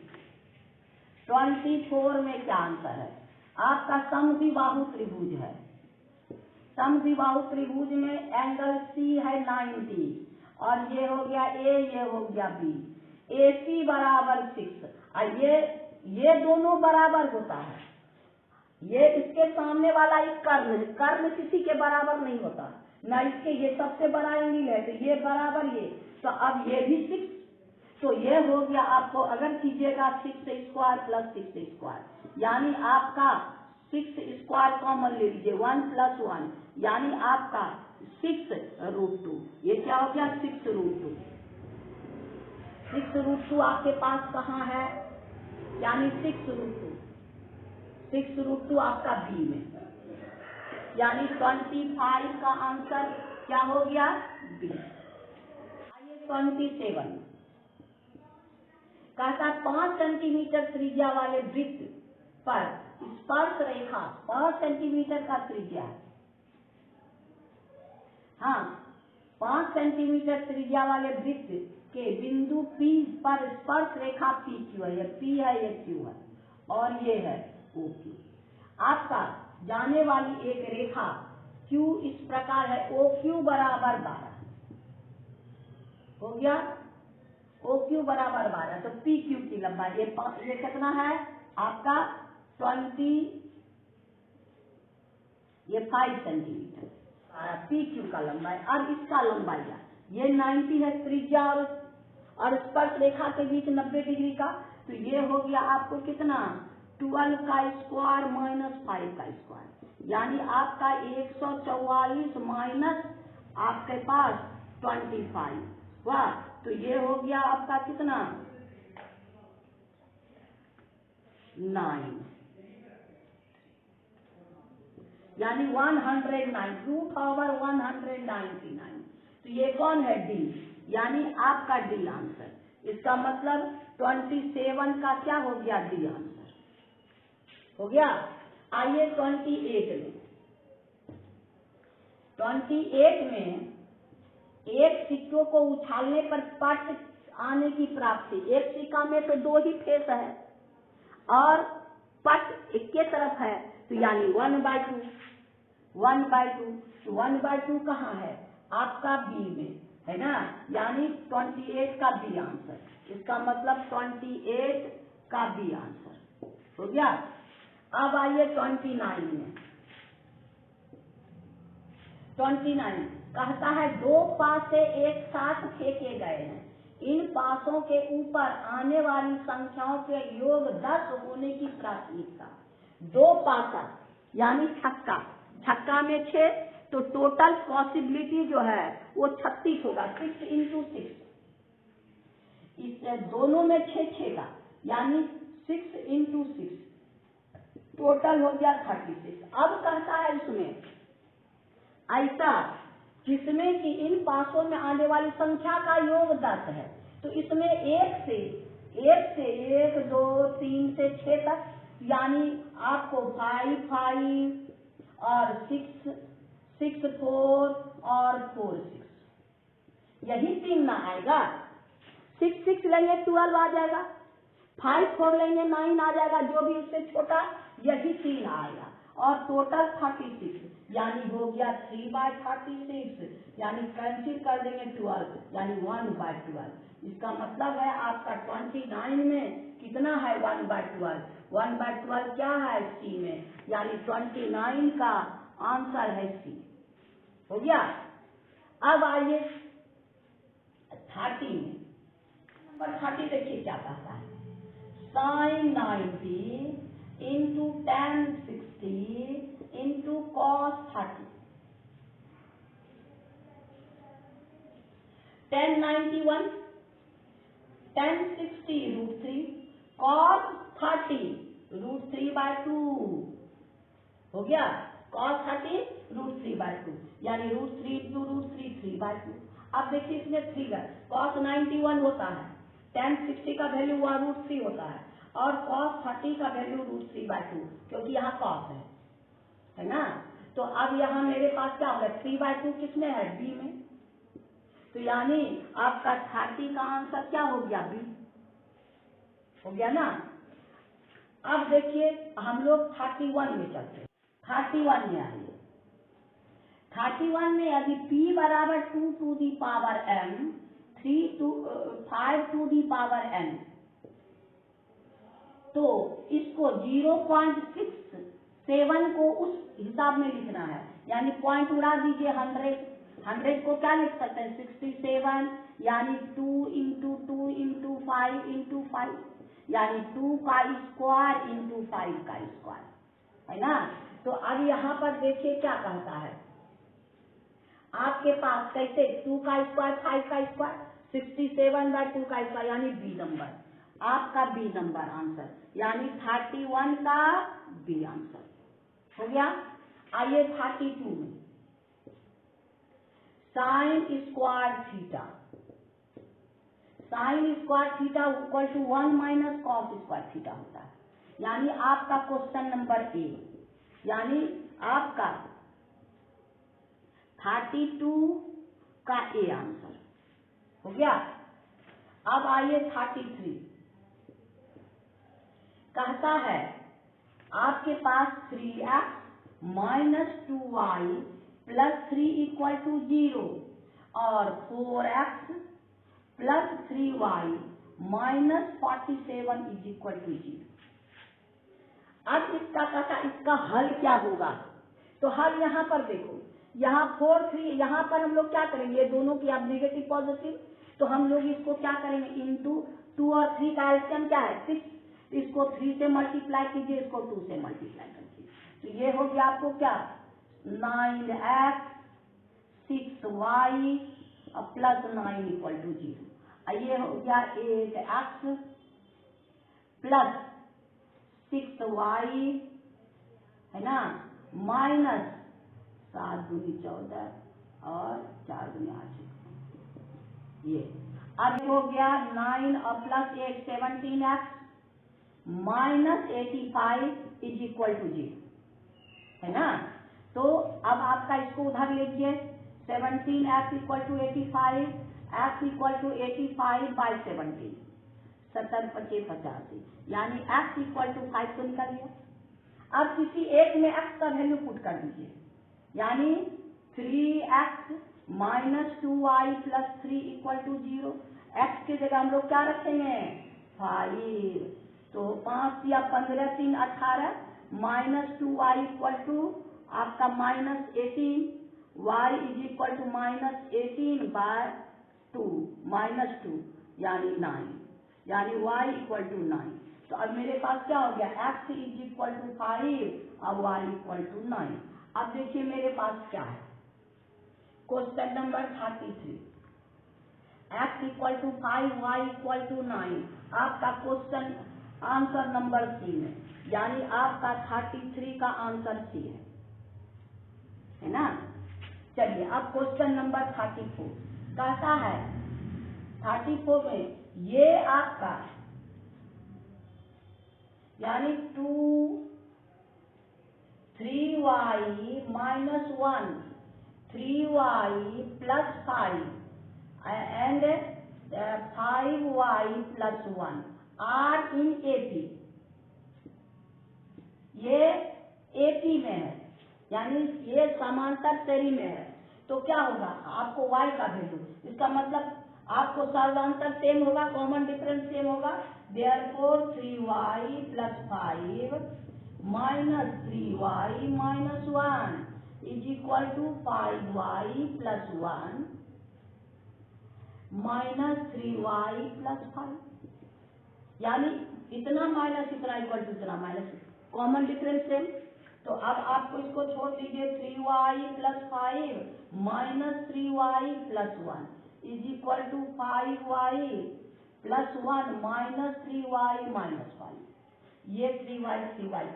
24 में क्या आंसर है, आपका समद्विबाहु त्रिभुज है, समद्विबाहु त्रिभुज में एंगल C है 90, और ये हो गया A, ये हो गया B, AC बराबर 6, और ये दोनों बराबर होता है, ये इसके सामने वाला एक कर्ण है, कर्ण किसी के बराबर नहीं होता, ना इसके, ये सबसे बड़ा एंगल है, तो ये बराबर ये, तो अब ये भी 6, तो ये हो गया आपको, अगर कीजिएगा 6 स्क्वायर प्लस 6 स्क्वायर, यानी आपका 6 स्क्वायर कॉमन ले लीजिए, 1 + 1, यानी आपका 6√2, ये क्या हो गया 6√2, 6√2 आपके पास कहाँ है, यानी 6√2 आपका B में, यानी 25 का आंसर क्या हो गया B। आइए 27 कहता 5 सेंटीमीटर त्रिज्या वाले वृत्त पर स्पर्श रेखा 5 सेंटीमीटर का त्रिज्या, हाँ 5 सेंटीमीटर त्रिज्या वाले वृत्त के बिंदु P पर स्पर्श रेखा PQ है, ये P है, ये Q है, और ये है OQ। आपका जाने वाली एक रेखा Q इस प्रकार है, OQ बराबर 12 हो गया, OQ बराबर 12, तो PQ की लंबाई ये कितना है आपका 5 सेंटीमीटर, PQ का लंबाई। अब इसका लंबाई ये 90 है त्रिज्या और स्पर्श रेखा के बीच 90 डिग्री का, तो ये हो गया आपको कितना 12 का स्क्वायर माइनस 5 का स्क्वायर, यानी आपका 144 माइनस आपके पास 25 वाह, तो ये हो गया आपका कितना 9 यानी 109 रूट ओवर 199। तो ये कौन है? डी, यानी आपका डी आंसर। इसका मतलब 27 का क्या हो गया? डी आंसर हो गया। आइए 28 में एक सिक्कों को उछालने पर पट आने की प्राप्ति। एक सिक्का में तो 2 ही फेस है और पट एक के तरफ है, तो यानी 1/2। 1/2 कहाँ है? आपका बी में है ना, यानी 28 का बी आंसर। इसका मतलब 28 का बी आंसर हो गया। अब आइए 29 में। 29 कहता है 2 पासे एक साथ फेंके गए हैं, इन पासों के ऊपर आने वाली संख्याओं के योग 10 होने की प्राथमिकता। 2 पासा यानी छक्का में 6, तो टोटल पॉसिबिलिटी जो है वो 36 होगा। 6 × 6, इस दोनों में 6 का, यानी 6 × 6 टोटल हो गया 36। अब कहता है इसमें ऐसा जिसमें कि इन पासों में आने वाली संख्या का योग 10 है, तो इसमें 1 से 1, 2, 3 से 6 तक, यानी आपको 5 और 6, 4 और 4 6, यही 3 ना आएगा। 6 लेंगे 12 आ जाएगा, 5 लेंगे 9 आ जाएगा, जो भी उससे छोटा यही 3 आएगा, और टोटल 36, यानी हो गया 3/36, यानी कैंसिल कर देंगे 12, यानी 1/12। इसका मतलब है आपका 29 में कितना है? 1/12। 1/12 क्या है? सी में, यानी 29 का आंसर है सी। हो गया। अब आइए 30 में। नंबर 30 देखिए क्या कहता है। sin 90 into tan 60 into cos 30। tan 91 tan 60 √3 cos 30 √3/2 हो गया। cos 30 √3/2, यानी √3 × √3 3/2। अब देखिए इसमें 3 है, cos 91 होता है, tan 60 का वैल्यू हुआ √3 होता है, और cos 30 का वैल्यू √3/2, क्योंकि यहाँ cos है ना। तो अब यहाँ मेरे पास क्या होगा? 3/2 किसमें है? बी में। तो यानी आपका 30 का आंसर क्या हो गया? बी हो गया ना। अब देखिए हम लोग 31 में चलते हैं। 31 में आइए। 31 में यदि p बराबर 2 to the power m, 5 to the power n, तो इसको 0.67 को उस हिसाब में लिखना है, यानी पॉइंट उड़ा दीजिए। 100 को क्या लिख सकते हैं? 67, यानी 2 × 2 × 5 × 5, यानी 2 का स्क्वायर × 5 का स्क्वायर, है ना। तो अब यहाँ पर देखिए क्या कहता है आपके पास, कैसे? 2 का स्क्वायर 5 का स्क्वायर, 67/2 का स्क्वायर, यानी बी नंबर, आपका बी नंबर आंसर, यानी 31 का बी आंसर हो गया। आइए 32 में। sin square theta, sin square theta equal to 1 - cos square theta होता है, यानी आपका क्वेश्चन नंबर ए, यानी आपका 32 का ए आंसर हो गया। अब आइए 33। कहता है आपके पास 3x - 2y + 3 = 0 और 4x + 3y - 47 = 0। अब इसका कहता इसका हल क्या होगा? तो हल यहाँ पर देखो, यहाँ 4 3, यहाँ पर हम लोग क्या करेंगे? दोनों की आप नेगेटिव पॉजिटिव, तो हम लोग इसको क्या करेंगे? इंटू 2 और 3 का एलसीएम क्या है? 6, इसको 3 से मल्टीप्लाई कीजिए, इसको 2 से मल्टीप्लाई कीजिए, तो ये हो गया आपको क्या? 9x 6y + 9 = 0। ये हो गया 8x + 6y है ना माइनस 7 दूनी 14 और 4 दूनी 8 ये। अब हो गया 9 और plus 8 17x minus 85 is equal to 0 है ना। तो अब आपका इसको उधर लीजिए 17x equal to 85 x equal to 85 by 17 70 25 85 यानी x इक्वल टू 5 तो निकल गया। अब किसी एक में x का वैल्यू पुट कर दीजिए यानी 3x minus 2y plus 3 equal to 0। x की जगह हम लोग क्या रखेंगे 5 तो 5 या 15 3 18 माइनस 2y इक्वल टू आपका minus 18 y is equal to minus 18 by 2 minus 2 यानी 9 यानी y इक्वल टू 9। तो अब मेरे पास क्या हो गया x इज इक्वल टू 5 और y इक्वल टू 9। अब देखिए मेरे पास क्या है question number 33 x equal to 5 y equal to 9 आपका क्वेश्चन आंसर नंबर सी में यानी आपका 33 का आंसर सी है ना। चलिए अब क्वेश्चन नंबर 34 कहता है 34 में ये आपका यानी 2 3y minus 1 3y plus 5 and 5y plus 1 are in AP ये AP में है यानी ये समांतर श्रेणी में है। तो क्या होगा आपको y का वैल्यू इसका मतलब आपको सर्वांतर सेम होगा कॉमन डिफरेंस सेम होगा therefore 3y plus 5 minus 3y minus 1 is equal to 5y plus 1 minus 3y plus 5 यानी इतना माइनस इतना इक्वल टू इतना माइनस कॉमन डिफरेंस सेम। तो अब आपको इसको छोड़ दीजिए 3y plus 5 minus 3y plus 1 is equal to 5y plus 1 minus 3y minus 5 ये 3y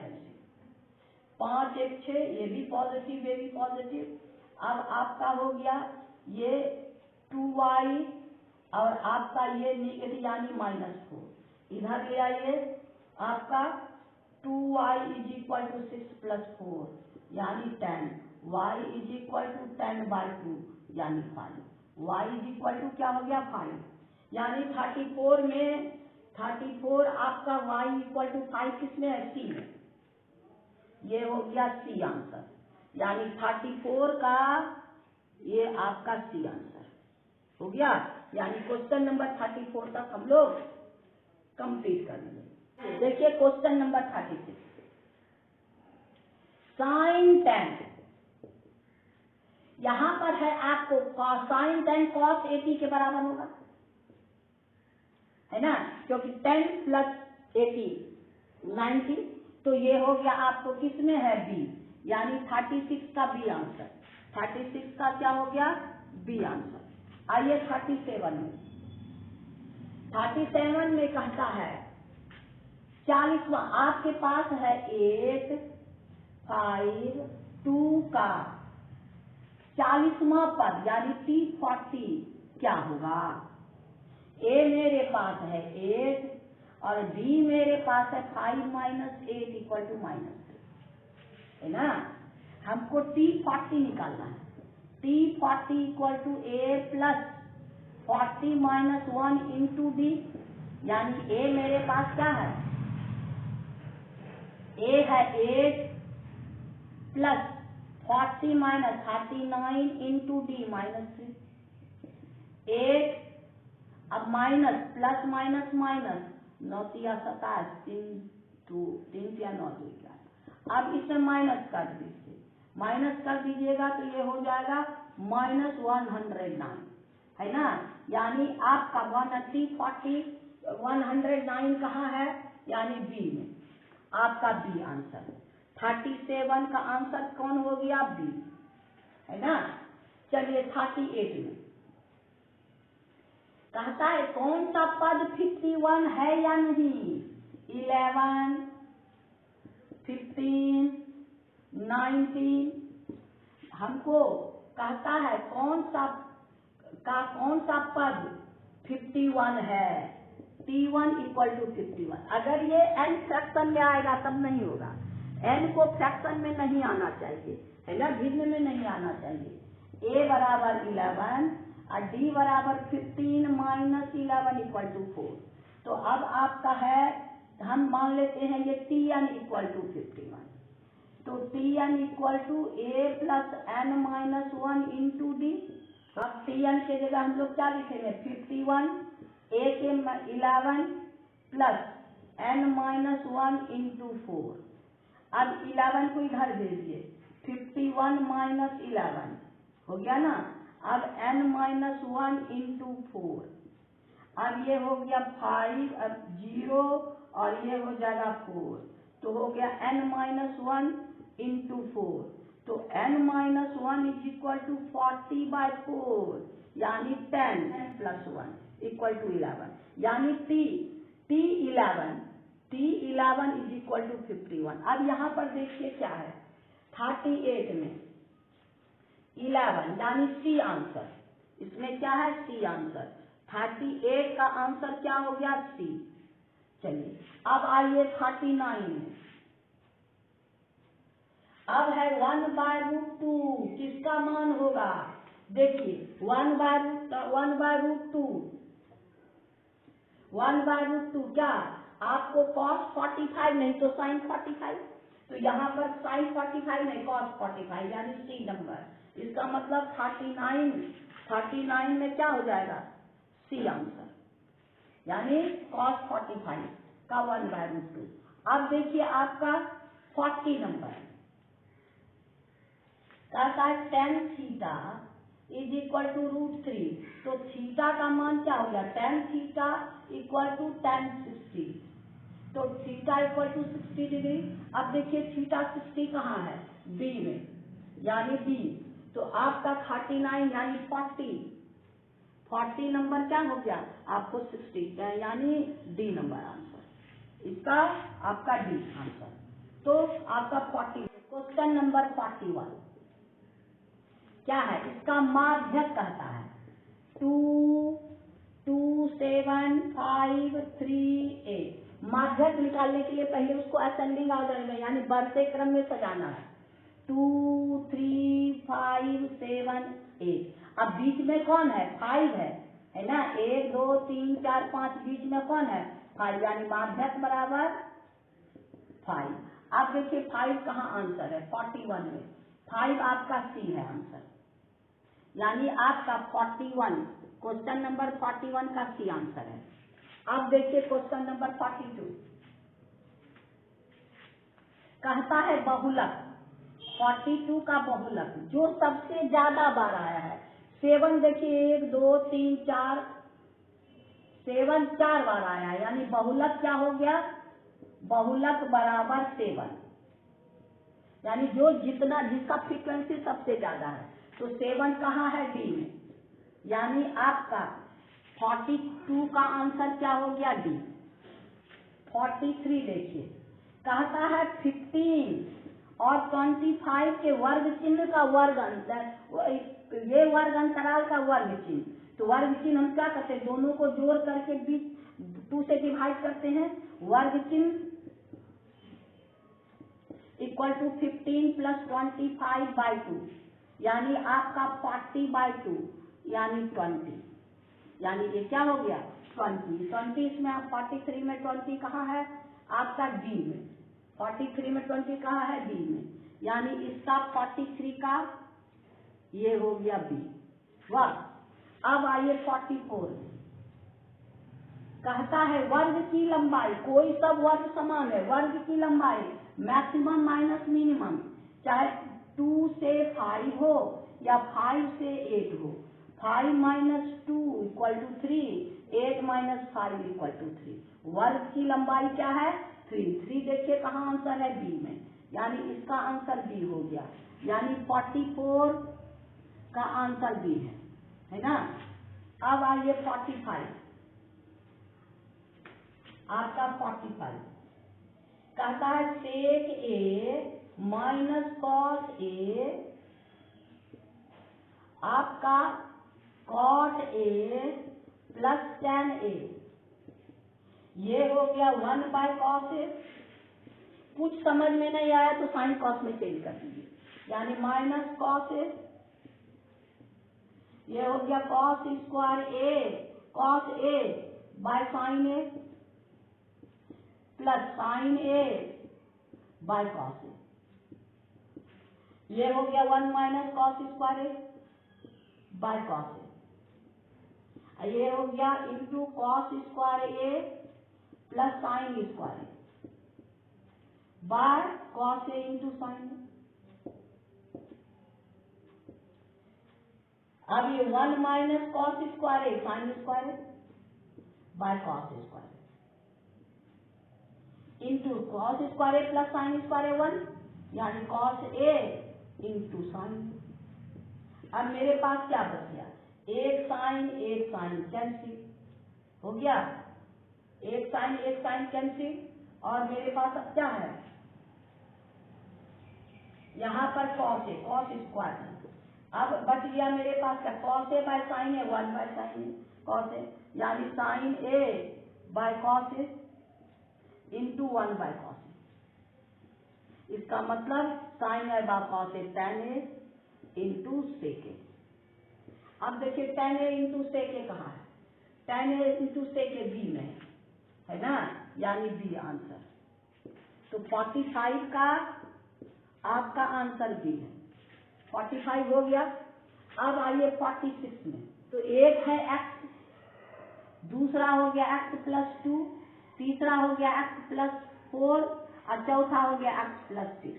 कैंसिल 5 1 6 ये भी पॉजिटिव ये भी पॉजिटिव। अब आपका हो गया ये 2y और आपका ये नेगेटिव यानी माइनस 4 इधर ले आइए आपका 2y is equal to 6 plus 4 यानी 10 y is equal to 10 by 2 यानी 5 y इज इक्वल टू क्या हो गया 5 यानी 34 में 34 आपका y इक्वल टू 5 किसमें है C में ये हो गया C आंसर यानी 34 का ये आपका C आंसर हो गया। यानी क्वेश्चन नंबर 34 तक हम लोग कंप्लीट कर लिए। देखिए क्वेश्चन नंबर 36 साइन 10 यहां पर है आपको साइन 10 कॉस 80 के बराबर होगा है ना क्योंकि 10 प्लस 80 90 तो ये हो गया आपको किसमें है बी यानी 36 का बी आंसर 36 का क्या हो गया बी आंसर। आइए 37 में कहता है 40वां आपके पास है 8 5 2 का 40वां पद यानी T40 क्या होगा A मेरे पास है 8 और B मेरे पास है 5 माइनस 8 इक्वल टू -3 है ना। हमको T40 निकालना है T40 equal to A plus 40 minus 1 into D यानी A मेरे पास क्या है A है 8 प्लस 40 माइनस 39 इंटू D -3 8 अब माइनस प्लस माइनस माइनस 9 या 27 3 या 9 अब इसमें माइनस कर दीजिएगा तो ये हो जाएगा -109 है ना। यानी आपका 109 कहाँ है यानी बी में आपका बी आंसर 37 का आंसर कौन हो गया बी है ना। चलिए 38 में कहता है कौन सा पद 51 है या नहीं 11 15, 19, हमको कहता है कौन सा पद 51 है, T1 इक्वल टू 51। अगर ये n फ्रैक्शन में आएगा तब नहीं होगा, n को फ्रैक्शन में नहीं आना चाहिए, है ना, भिन्न में नहीं आना चाहिए। a बराबर 11 और d बराबर 15 माइनस 11 इक्वल टू 4। तो अब आपका है, हम मान लेते हैं ये Tn इक्वल टू 51। तो Tn equal to a plus n minus 1 into D. अब Tn के जगह हम लोग क्या लिखेंगे, 51 a के 11 प्लस n माइनस 1 इंटू 4। अब 11 को इधर भेजिए, 51 माइनस 11 हो गया ना। अब n माइनस 1 इंटू 4, अब ये हो गया 5, अब 0 और ये हो जाएगा 4, तो हो गया n माइनस 1 इंटू 4। तो n minus 1 is equal to 40/4, यानी 10 प्लस 1 इक्वल टू 11, यानी T11 इज इक्वल टू 51। अब यहाँ पर देखिए क्या है, 38 में 11 यानी C आंसर, इसमें क्या है, C आंसर। 38 का आंसर क्या हो गया, C। चलिए अब आइए 39 में, अब है 1/√2, किसका मान होगा, देखिए 1/√2 क्या, आपको cos 45 नहीं तो sin 45, तो यहाँ पर sin 45 नहीं cos 45 यानी C नंबर। इसका मतलब 39 में क्या हो जाएगा, C आंसर, यानी cos 45 का 1/√2। अब देखिए आपका 40 नंबर कहता है tan theta is equal to √3, तो थीटा का मान क्या हो गया, tan theta equal to tan 60, तो थीटा इक्वल टू 60 डिग्री। अब देखिए थीटा 60 कहाँ है, B में, यानी B। तो आपका 39 यानी 40 नंबर क्या हो गया आपको 60, यानी D नंबर आंसर, इसका आपका D आंसर। तो आपका 40। क्वेश्चन नंबर 41 क्या है, इसका माध्यक कहता है 2, 2, 7, 5, 3, 8। माध्यक निकालने के लिए पहले उसको असेंडिंग ऑर्डर में यानी बढ़ते क्रम में सजाना है, 2, 3, 5, 7, 8। अब बीच में कौन है, 5 है ना, 1, 2, 3, 4, 5, बीच में कौन है, 5, यानी माध्यक बराबर 5। अब देखिए 5 कहाँ आंसर है, 41 में 5 आपका C है आंसर, यानी आपका 41, क्वेश्चन नंबर 41 का C आंसर है। अब देखिए क्वेश्चन नंबर 42 कहता है बहुलक, 42 का बहुलक जो सबसे ज्यादा बार आया है। 7 देखिए 1, 2, 3, 4, 7 4 बार आया है, यानी बहुलक क्या हो गया, बहुलक बराबर 7, यानी जो जिसका फ्रीक्वेंसी सबसे ज्यादा है। तो 7 कहाँ है, D में, यानी आपका 42 का आंसर क्या हो गया, D। 43 देखिए कहता है 15 और 25 के वर्ग चिन्ह का वर्ग अंतर, ये वर्ग अंतराल का वर्ग चिन्ह। तो वर्ग चिन्ह हम क्या करते हैं, दोनों को जोड़ करके 2 से डिवाइड करते हैं, वर्ग चिन्ह इक्वल टू 15 प्लस 25/2, यानी आपका 40/2 यानी 20, यानी ये क्या हो गया 20। इसमें आप 43 में 20 कहाँ है आपका D में, 43 में 20 कहाँ है D में, यानी इसका 43 का ये हो गया B। वाह। अब आइए 44 कहता है वर्ग की लंबाई, कोई सब वर्ग समान है, वर्ग की लंबाई मैक्सिमम माइनस मिनिमम, चाहे 2 से 5 हो या 5 से 8 हो, 5 minus 2 equal to 3, 8 minus 5 equal to 3। वर्ग की लंबाई क्या है 3 देखिए कहाँ आंसर है B में, यानी इसका आंसर B हो गया, यानी 44 का आंसर B है ना। अब आइए 45, आपका 45 कहता है sec a minus cos a आपका cot a plus tan a, ये हो गया 1/cos a। कुछ समझ में नहीं आया तो साइन कॉस में चेंज कर दीजिए, यानी माइनस cos a, ये हो गया cos square a by sine a plus sine a by cos a, ये हो गया 1 minus cos square a by cos a, ये हो गया into cos square a plus sine square a by cos a into sine a। अब ये 1 minus cos square a sine square a by cos square into cos square a plus sine square a 1, यानी cos a into sign. अब मेरे पास क्या बच गया, एक साइन कैंसिल हो गया, एक साइन कैंसिल, और मेरे पास अब क्या है, यहाँ पर cos स्क्वायर, अब बच गया मेरे पास क्या, cos a by sine a 1 by sine a cos a, यानी sine a by cos a into 1 by cos a। इसका मतलब sine a by cos a tan a into sec a। अब देखिए tan a into sec a कहाँ है, tan a into sec a B में है ना, यानी बी आंसर। तो 45 का आपका आंसर बी है, 45 हो गया। अब आइए 46 में, तो एक है x, दूसरा हो गया x प्लस 2, तीसरा हो गया x प्लस 4 और चौथा हो गया x प्लस 6।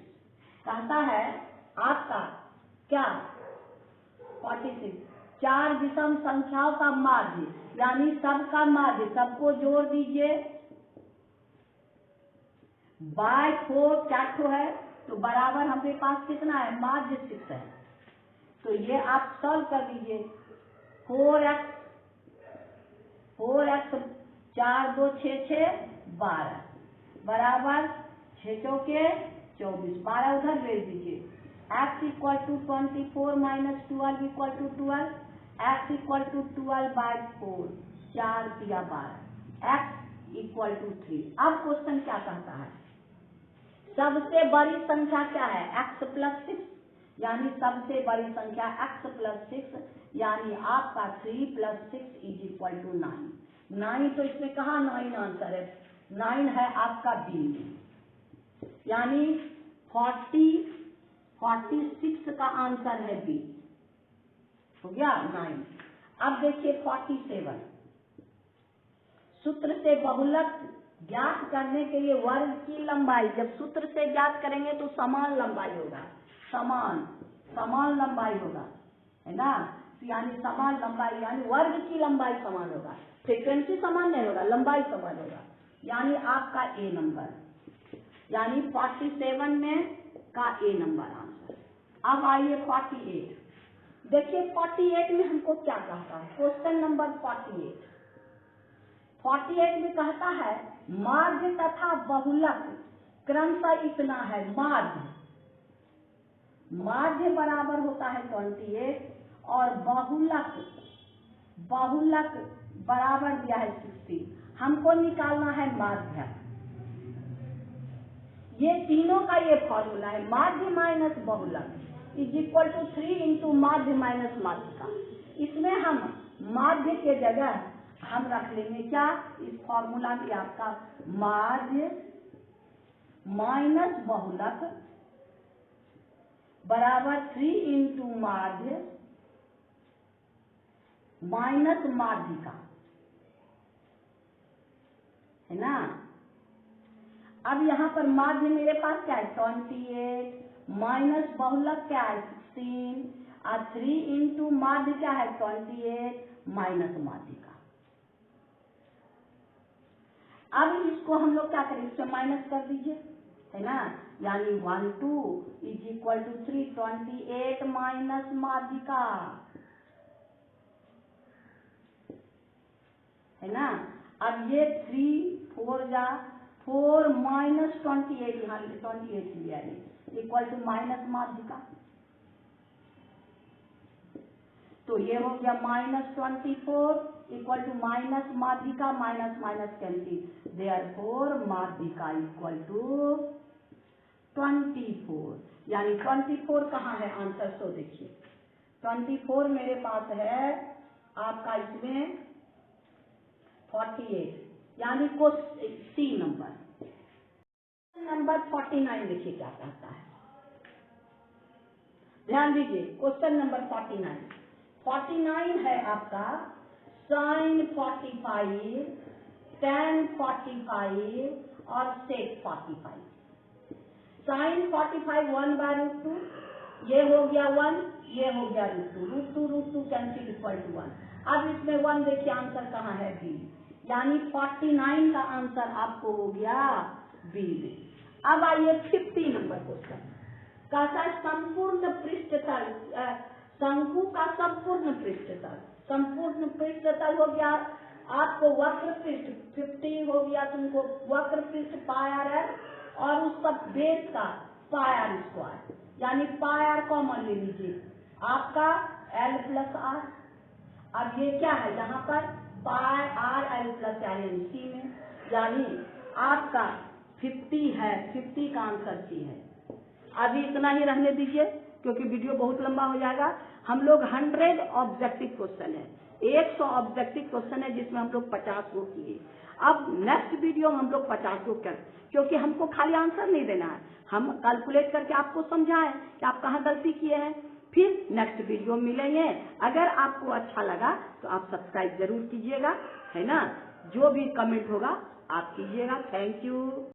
कहता है आपका क्या 46 चार विषम संख्याओं का माध्य, यानी सबका माध्य, सबको जोड़ दीजिए बाय 4 क्या ठो है, तो बराबर हमारे पास कितना है, माध्य 6 है। तो ये आप सॉल्व कर दीजिए, 4x 4 2 6 6 12 बराबर 6 चौके 24, 12 उधर भेज दीजिए। x equal to 24 minus 12 equal to 12, x equal to 12 by 4, 4 दिया 12, x इक्वल टू 3। अब क्वेश्चन क्या कहता है, सबसे बड़ी संख्या क्या है, x प्लस 6, यानी सबसे बड़ी संख्या x प्लस 6, यानी आपका 3 प्लस 6 इज इक्वल टू 9। 9 तो इसमें कहाँ 9 आंसर है, 9 है आपका बी में, यानी 46 का आंसर है बी, हो गया 9। अब देखिए 47, सूत्र से बहुलक ज्ञात करने के लिए वर्ग की लंबाई, जब सूत्र से ज्ञात करेंगे तो समान लंबाई होगा, समान लंबाई होगा, है ना, यानी समान लंबाई, यानी वर्ग की लंबाई समान होगा, फ्रीक्वेंसी समान नहीं होगा, लंबाई समान होगा, यानी आपका ए नंबर, यानी 47 में का ए नंबर आंसर। अब आइए 48, देखिए 48 में हमको क्या कहता है, क्वेश्चन नंबर 48 में कहता है माध्य तथा बहुलक क्रमशः इतना है, माध्य बराबर होता है 28 और बहुलक बराबर दिया है 60। हमको निकालना है माध्य, ये तीनों का ये फॉर्मूला है, माध्य माइनस बहुलक इज इक्वल टू 3 इंटू माध्य माइनस माध्यिका। इसमें हम माध्य के जगह हम रख लेंगे क्या, इस फॉर्मूला में आपका माध्य माइनस बहुलक बराबर 3 इंटू माध्य माइनस माध्यिका, है ना। अब यहाँ पर माध्य मेरे पास क्या है 28 माइनस बहुलक क्या है 16 और 3 इंटू माध्य क्या है 28 माइनस माध्यिका। अब इसको हम लोग क्या करें, इससे माइनस कर दीजिए, है ना, यानी 1 2 इज इक्वल टू 3, 28 माइनस माध्यिका, है ना। अब ये 3 4 जा 4 माइनस 28, यहाँ 28 लिया है, इक्वल टू माइनस माध्यिका, तो ये हो गया माइनस 24 इक्वल टू माइनस माध्यिका, माइनस माइनस कैंसिल, देयरफॉर माध्यिका इक्वल टू 24, यानी 24 कहाँ है आंसर, तो देखिए 24 मेरे पास है आपका इसमें 48, यानी को सी नंबर 49 देखिए क्या कहता है, ध्यान दीजिए क्वेश्चन नंबर 49 है आपका sin 45, tan 45 और sec 45। sin 45 1/√2, ये हो गया 1, ये हो गया √2 कैंसिल इक्वल टू 1। अब इसमें 1 देखिए आंसर कहाँ है, बी, यानी 49 का आंसर आपको हो गया बी में। अब आइए 50 नंबर क्वेश्चन, कहता है संपूर्ण पृष्ठतल, शंकु का संपूर्ण पृष्ठतल हो गया आपको वक्र पृष्ठ, 50 हो गया तुमको वक्र पृष्ठ पायर है, और उसका बेस का पायर स्क्वायर, यानी पायर कॉमन ले लीजिए आपका l प्लस आर। अब ये क्या है यहाँ पर pi R L plus R C में, यानी आपका 50 है, 50 का आंसर सी है। अभी इतना ही रहने दीजिए क्योंकि वीडियो बहुत लंबा हो जाएगा। हम लोग 100 ऑब्जेक्टिव क्वेश्चन है, 100 ऑब्जेक्टिव क्वेश्चन है जिसमें हम लोग 50 को किए। अब नेक्स्ट वीडियो में हम लोग 50 को कर, क्योंकि हमको खाली आंसर नहीं देना है, हम कैलकुलेट करके आपको समझाएं कि आप कहाँ गलती किए हैं। फिर नेक्स्ट वीडियो मिलेंगे। अगर आपको अच्छा लगा तो आप सब्सक्राइब जरूर कीजिएगा, है ना। जो भी कमेंट होगा आप कीजिएगा। Thank you.